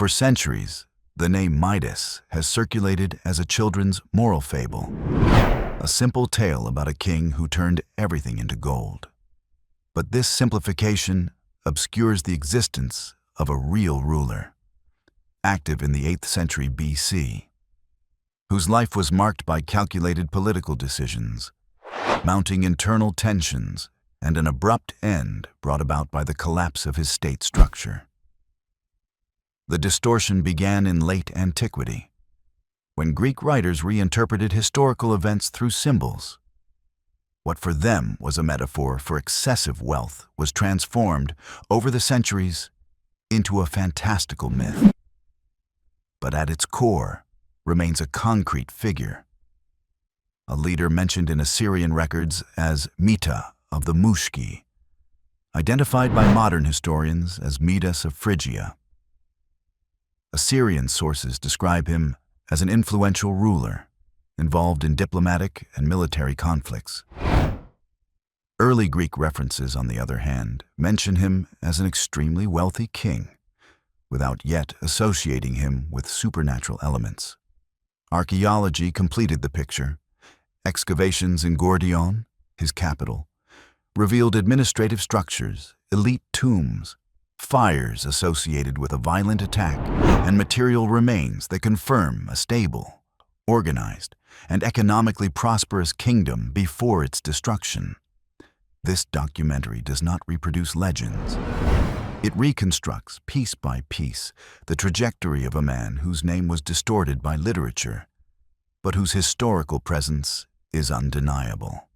For centuries, the name Midas has circulated as a children's moral fable, a simple tale about a king who turned everything into gold. But this simplification obscures the existence of a real ruler, active in the 8th century BC, whose life was marked by calculated political decisions, mounting internal tensions, and an abrupt end brought about by the collapse of his state structure. The distortion began in late antiquity, when Greek writers reinterpreted historical events through symbols. What for them was a metaphor for excessive wealth was transformed over the centuries into a fantastical myth. But at its core remains a concrete figure, a leader mentioned in Assyrian records as Midas of the Mushki, identified by modern historians as Midas of Phrygia. Assyrian sources describe him as an influential ruler, involved in diplomatic and military conflicts. Early Greek references, on the other hand, mention him as an extremely wealthy king, without yet associating him with supernatural elements. Archaeology completed the picture. Excavations in Gordion, his capital, revealed administrative structures, elite tombs, fires associated with a violent attack, and material remains that confirm a stable, organized, and economically prosperous kingdom before its destruction. This documentary does not reproduce legends. It reconstructs, piece by piece, the trajectory of a man whose name was distorted by literature, but whose historical presence is undeniable.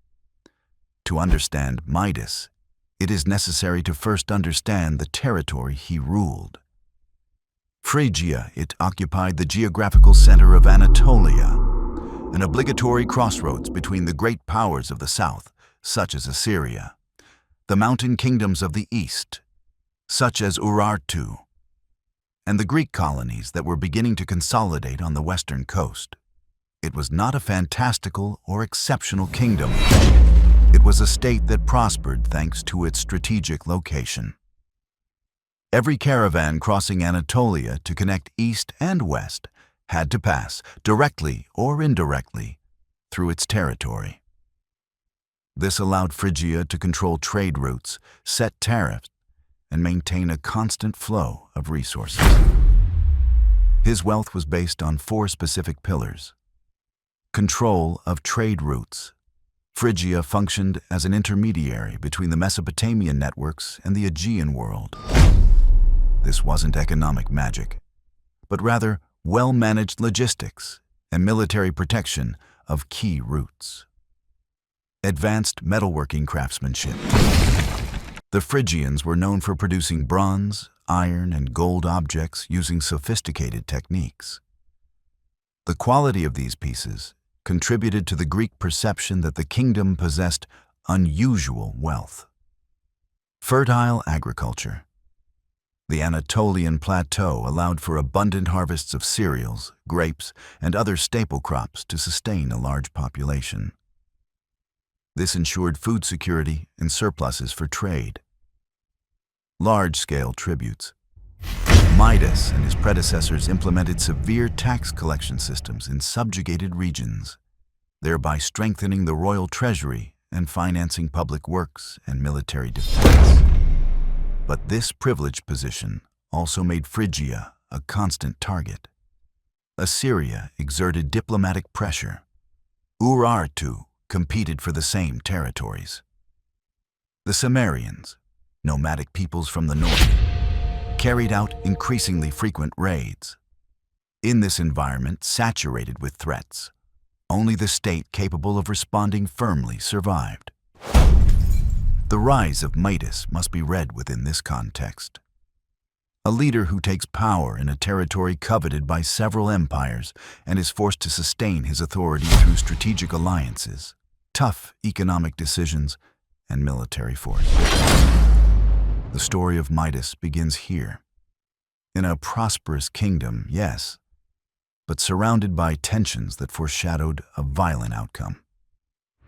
To understand Midas, it is necessary to first understand the territory he ruled. Phrygia, it occupied the geographical center of Anatolia, an obligatory crossroads between the great powers of the south, such as Assyria, the mountain kingdoms of the east, such as Urartu, and the Greek colonies that were beginning to consolidate on the western coast. It was not a fantastical or exceptional kingdom. It was a state that prospered thanks to its strategic location. Every caravan crossing Anatolia to connect east and west had to pass, directly or indirectly, through its territory. This allowed Phrygia to control trade routes, set tariffs, and maintain a constant flow of resources. His wealth was based on 4 specific pillars. Control of trade routes. Phrygia functioned as an intermediary between the Mesopotamian networks and the Aegean world. This wasn't economic magic, but rather well-managed logistics and military protection of key routes. Advanced metalworking craftsmanship. The Phrygians were known for producing bronze, iron, and gold objects using sophisticated techniques. The quality of these pieces contributed to the Greek perception that the kingdom possessed unusual wealth. Fertile agriculture. The Anatolian plateau allowed for abundant harvests of cereals, grapes, and other staple crops to sustain a large population. This ensured food security and surpluses for trade. Large-scale tributes. Midas and his predecessors implemented severe tax collection systems in subjugated regions, thereby strengthening the royal treasury and financing public works and military defense. But this privileged position also made Phrygia a constant target. Assyria exerted diplomatic pressure. Urartu competed for the same territories. The Sumerians, nomadic peoples from the north, carried out increasingly frequent raids. In this environment saturated with threats, only the state capable of responding firmly survived. The rise of Midas must be read within this context. A leader who takes power in a territory coveted by several empires and is forced to sustain his authority through strategic alliances, tough economic decisions, and military force. The story of Midas begins here. In a prosperous kingdom, yes, but surrounded by tensions that foreshadowed a violent outcome.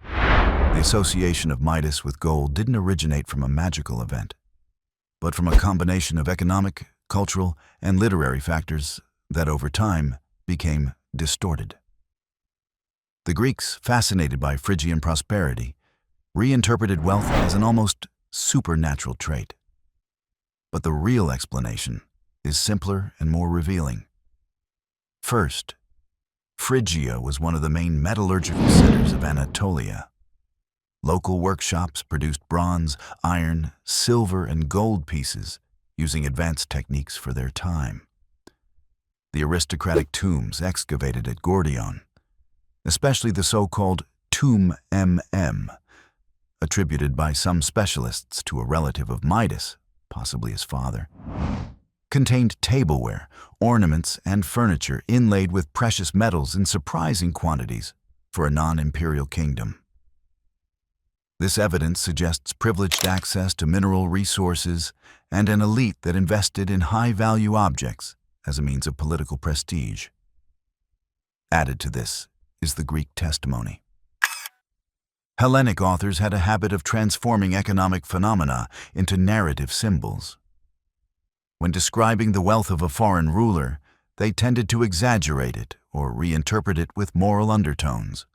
The association of Midas with gold didn't originate from a magical event, but from a combination of economic, cultural, and literary factors that over time became distorted. The Greeks, fascinated by Phrygian prosperity, reinterpreted wealth as an almost supernatural trait. But the real explanation is simpler and more revealing. First, Phrygia was one of the main metallurgical centers of Anatolia. Local workshops produced bronze, iron, silver, and gold pieces using advanced techniques for their time. The aristocratic tombs excavated at Gordion, especially the so-called Tomb MM, attributed by some specialists to a relative of Midas, possibly his father, contained tableware, ornaments, and furniture inlaid with precious metals in surprising quantities for a non-imperial kingdom. This evidence suggests privileged access to mineral resources and an elite that invested in high-value objects as a means of political prestige. Added to this is the Greek testimony. Hellenic authors had a habit of transforming economic phenomena into narrative symbols. When describing the wealth of a foreign ruler, they tended to exaggerate it or reinterpret it with moral undertones.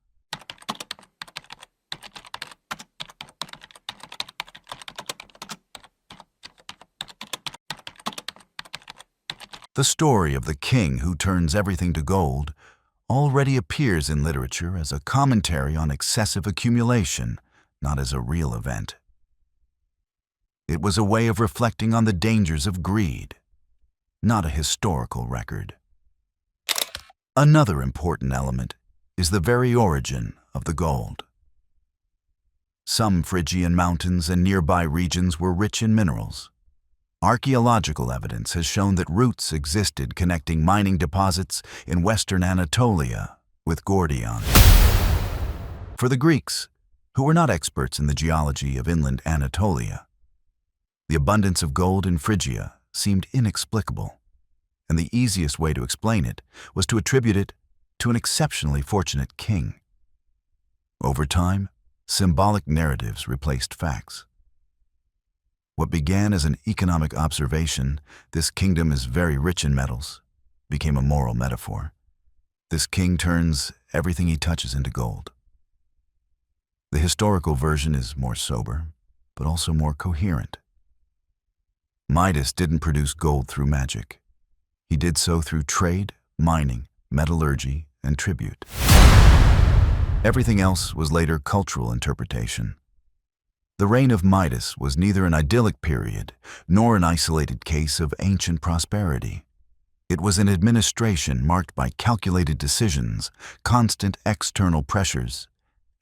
The story of the king who turns everything to gold already appears in literature as a commentary on excessive accumulation, not as a real event. It was a way of reflecting on the dangers of greed, not a historical record. Another important element is the very origin of the gold. Some Phrygian mountains and nearby regions were rich in minerals. Archaeological evidence has shown that routes existed connecting mining deposits in western Anatolia with Gordion. For the Greeks, who were not experts in the geology of inland Anatolia, the abundance of gold in Phrygia seemed inexplicable, and the easiest way to explain it was to attribute it to an exceptionally fortunate king. Over time, symbolic narratives replaced facts. What began as an economic observation, "This kingdom is very rich in metals," became a moral metaphor. This king turns everything he touches into gold. The historical version is more sober, but also more coherent. Midas didn't produce gold through magic. He did so through trade, mining, metallurgy, and tribute. Everything else was later cultural interpretation. The reign of Midas was neither an idyllic period nor an isolated case of ancient prosperity. It was an administration marked by calculated decisions, constant external pressures,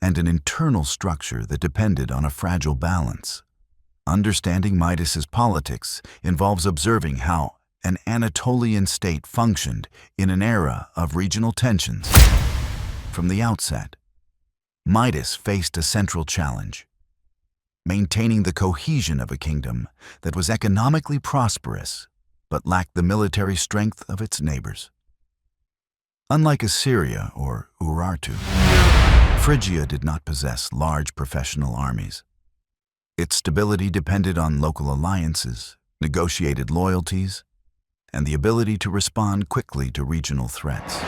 and an internal structure that depended on a fragile balance. Understanding Midas's politics involves observing how an Anatolian state functioned in an era of regional tensions. From the outset, Midas faced a central challenge: maintaining the cohesion of a kingdom that was economically prosperous but lacked the military strength of its neighbors. Unlike Assyria or Urartu, Phrygia did not possess large professional armies. Its stability depended on local alliances, negotiated loyalties, and the ability to respond quickly to regional threats.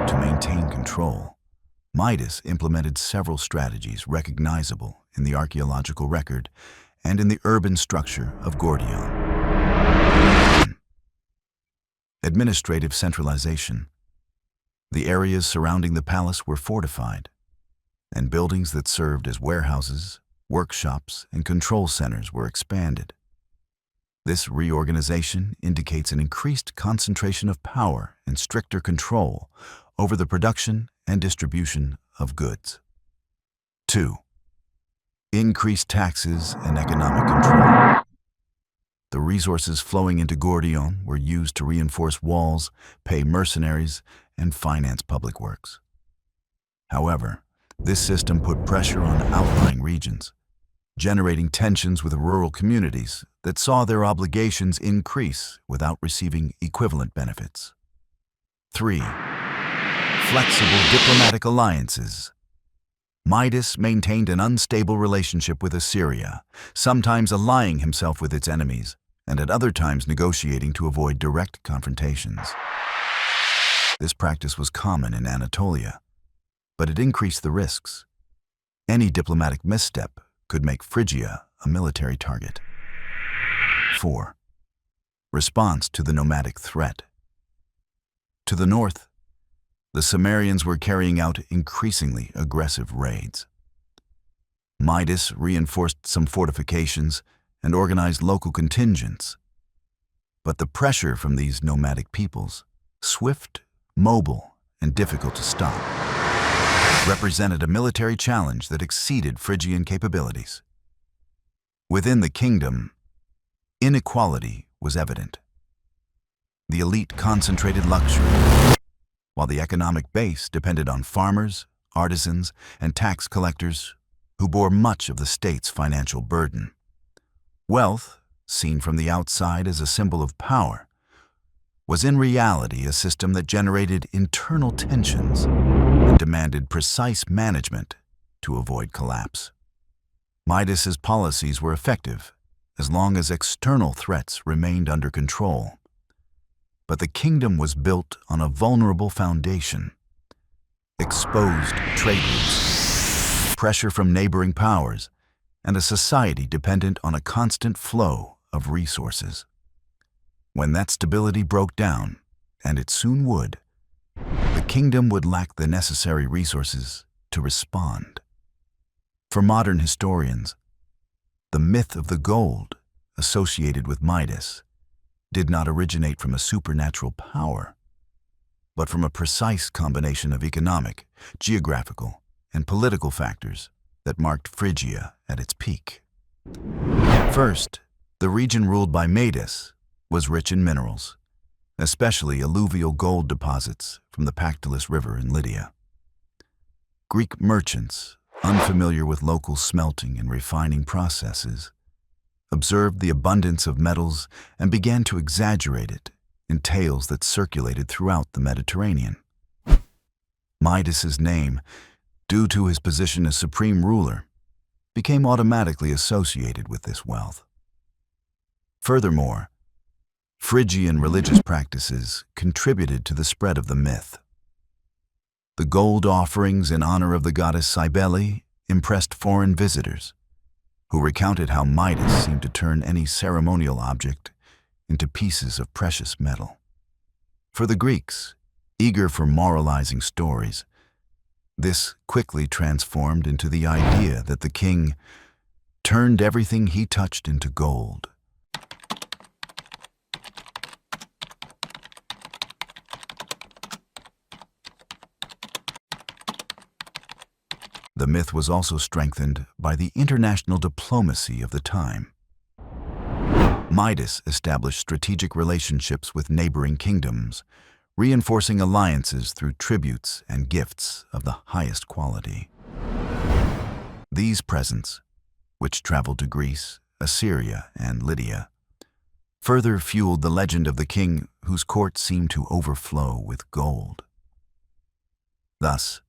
To maintain control, Midas implemented several strategies recognizable in the archaeological record and in the urban structure of Gordion. Administrative centralization. The areas surrounding the palace were fortified, and buildings that served as warehouses, workshops, and control centers were expanded. This reorganization indicates an increased concentration of power and stricter control over the production and distribution of goods. 2. Increased taxes and economic control. The resources flowing into Gordion were used to reinforce walls, pay mercenaries, and finance public works. However, this system put pressure on outlying regions, generating tensions with rural communities that saw their obligations increase without receiving equivalent benefits. 3. Flexible diplomatic alliances. Midas maintained an unstable relationship with Assyria, sometimes allying himself with its enemies, and at other times negotiating to avoid direct confrontations. This practice was common in Anatolia, but it increased the risks. Any diplomatic misstep could make Phrygia a military target. 4. Response to the nomadic threat. To the north, the Cimmerians were carrying out increasingly aggressive raids. Midas reinforced some fortifications and organized local contingents. But the pressure from these nomadic peoples, swift, mobile, and difficult to stop, represented a military challenge that exceeded Phrygian capabilities. Within the kingdom, inequality was evident. The elite concentrated luxury, while the economic base depended on farmers, artisans, and tax collectors who bore much of the state's financial burden. Wealth, seen from the outside as a symbol of power, was in reality a system that generated internal tensions and demanded precise management to avoid collapse. Midas's policies were effective as long as external threats remained under control. But the kingdom was built on a vulnerable foundation. Exposed trade routes, pressure from neighboring powers, and a society dependent on a constant flow of resources. When that stability broke down, and it soon would, the kingdom would lack the necessary resources to respond. For modern historians, the myth of the gold associated with Midas did not originate from a supernatural power, but from a precise combination of economic, geographical, and political factors that marked Phrygia at its peak. First, the region ruled by Midas was rich in minerals, especially alluvial gold deposits from the Pactolus River in Lydia. Greek merchants, unfamiliar with local smelting and refining processes, observed the abundance of metals and began to exaggerate it in tales that circulated throughout the Mediterranean. Midas's name, due to his position as supreme ruler, became automatically associated with this wealth. Furthermore, Phrygian religious practices contributed to the spread of the myth. The gold offerings in honor of the goddess Cybele impressed foreign visitors, who recounted how Midas seemed to turn any ceremonial object into pieces of precious metal. For the Greeks, eager for moralizing stories, this quickly transformed into the idea that the king turned everything he touched into gold. The myth was also strengthened by the international diplomacy of the time. Midas established strategic relationships with neighboring kingdoms, reinforcing alliances through tributes and gifts of the highest quality. These presents, which traveled to Greece, Assyria, and Lydia, further fueled the legend of the king whose court seemed to overflow with gold. Thus,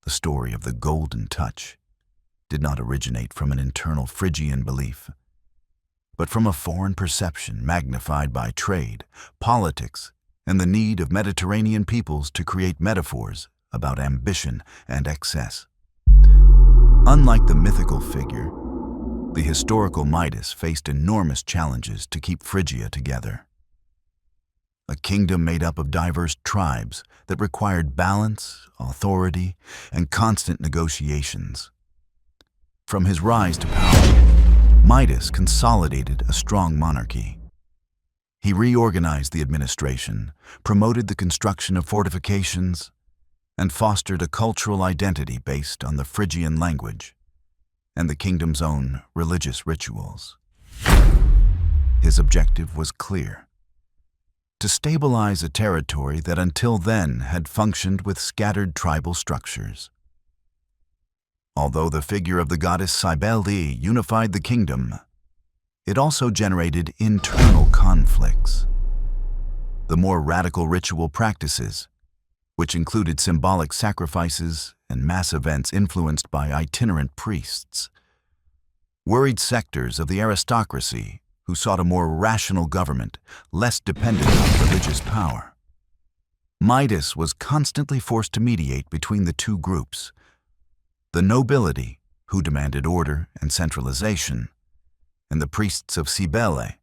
the story of the Golden Touch did not originate from an internal Phrygian belief, but from a foreign perception magnified by trade, politics, and the need of Mediterranean peoples to create metaphors about ambition and excess. Unlike the mythical figure, the historical Midas faced enormous challenges to keep Phrygia together. A kingdom made up of diverse tribes that required balance, authority, and constant negotiations. From his rise to power, Midas consolidated a strong monarchy. He reorganized the administration, promoted the construction of fortifications, and fostered a cultural identity based on the Phrygian language and the kingdom's own religious rituals. His objective was clear: to stabilize a territory that until then had functioned with scattered tribal structures. Although the figure of the goddess Cybele unified the kingdom, it also generated internal conflicts. The more radical ritual practices, which included symbolic sacrifices and mass events influenced by itinerant priests, worried sectors of the aristocracy who sought a more rational government, less dependent on religious power. Midas was constantly forced to mediate between the two groups: the nobility, who demanded order and centralization, and the priests of Cybele,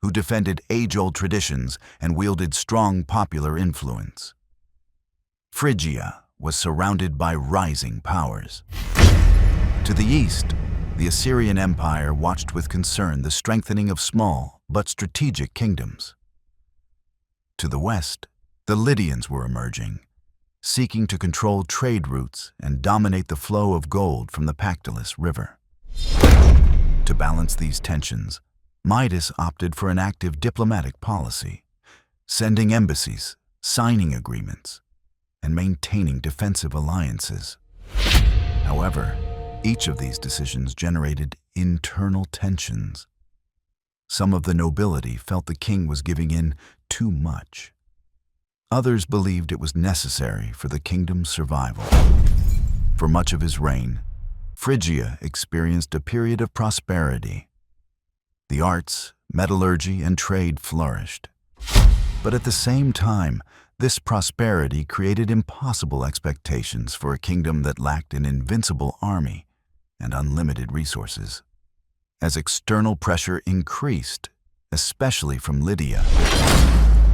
who defended age-old traditions and wielded strong popular influence. Phrygia was surrounded by rising powers. To the east, the Assyrian Empire watched with concern the strengthening of small but strategic kingdoms. To the west, the Lydians were emerging, seeking to control trade routes and dominate the flow of gold from the Pactolus River. To balance these tensions, Midas opted for an active diplomatic policy, sending embassies, signing agreements, and maintaining defensive alliances. However, each of these decisions generated internal tensions. Some of the nobility felt the king was giving in too much. Others believed it was necessary for the kingdom's survival. For much of his reign, Phrygia experienced a period of prosperity. The arts, metallurgy, and trade flourished. But at the same time, this prosperity created impossible expectations for a kingdom that lacked an invincible army and unlimited resources. As external pressure increased, especially from Lydia,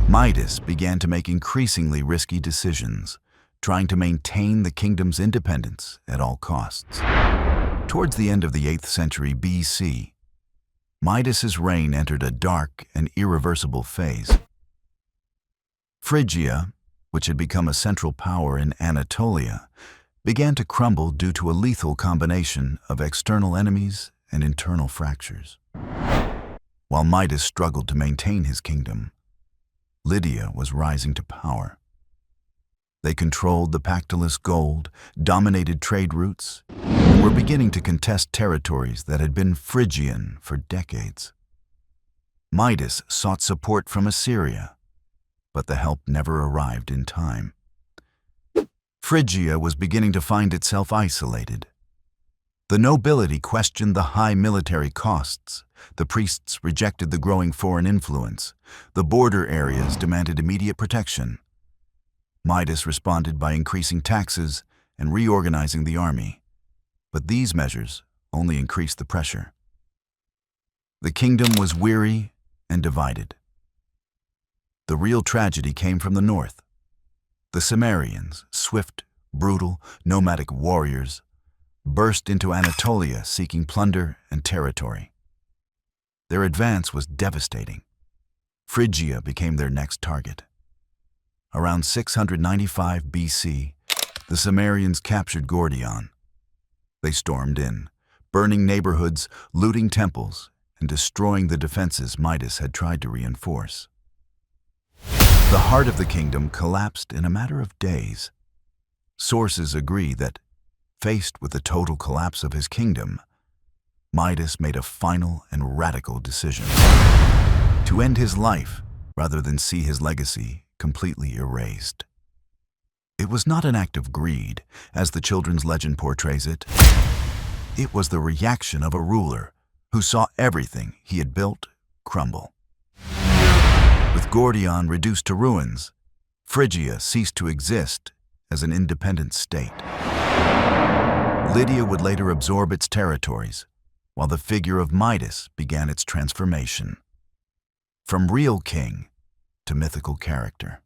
Midas began to make increasingly risky decisions, trying to maintain the kingdom's independence at all costs. Towards the end of the 8th century BC, Midas's reign entered a dark and irreversible phase. Phrygia, which had become a central power in Anatolia, began to crumble due to a lethal combination of external enemies and internal fractures. While Midas struggled to maintain his kingdom, Lydia was rising to power. They controlled the Pactolus gold, dominated trade routes, and were beginning to contest territories that had been Phrygian for decades. Midas sought support from Assyria, but the help never arrived in time. Phrygia was beginning to find itself isolated. The nobility questioned the high military costs, the priests rejected the growing foreign influence, the border areas demanded immediate protection. Midas responded by increasing taxes and reorganizing the army, but these measures only increased the pressure. The kingdom was weary and divided. The real tragedy came from the north. The Cimmerians, swift, brutal, nomadic warriors, burst into Anatolia seeking plunder and territory. Their advance was devastating. Phrygia became their next target. Around 695 BC, the Cimmerians captured Gordion. They stormed in, burning neighborhoods, looting temples, and destroying the defenses Midas had tried to reinforce. The heart of the kingdom collapsed in a matter of days. Sources agree that, faced with the total collapse of his kingdom, Midas made a final and radical decision: to end his life rather than see his legacy completely erased. It was not an act of greed, as the children's legend portrays it. It was the reaction of a ruler who saw everything he had built crumble. With Gordion reduced to ruins, Phrygia ceased to exist as an independent state. Lydia would later absorb its territories, while the figure of Midas began its transformation, from real king to mythical character.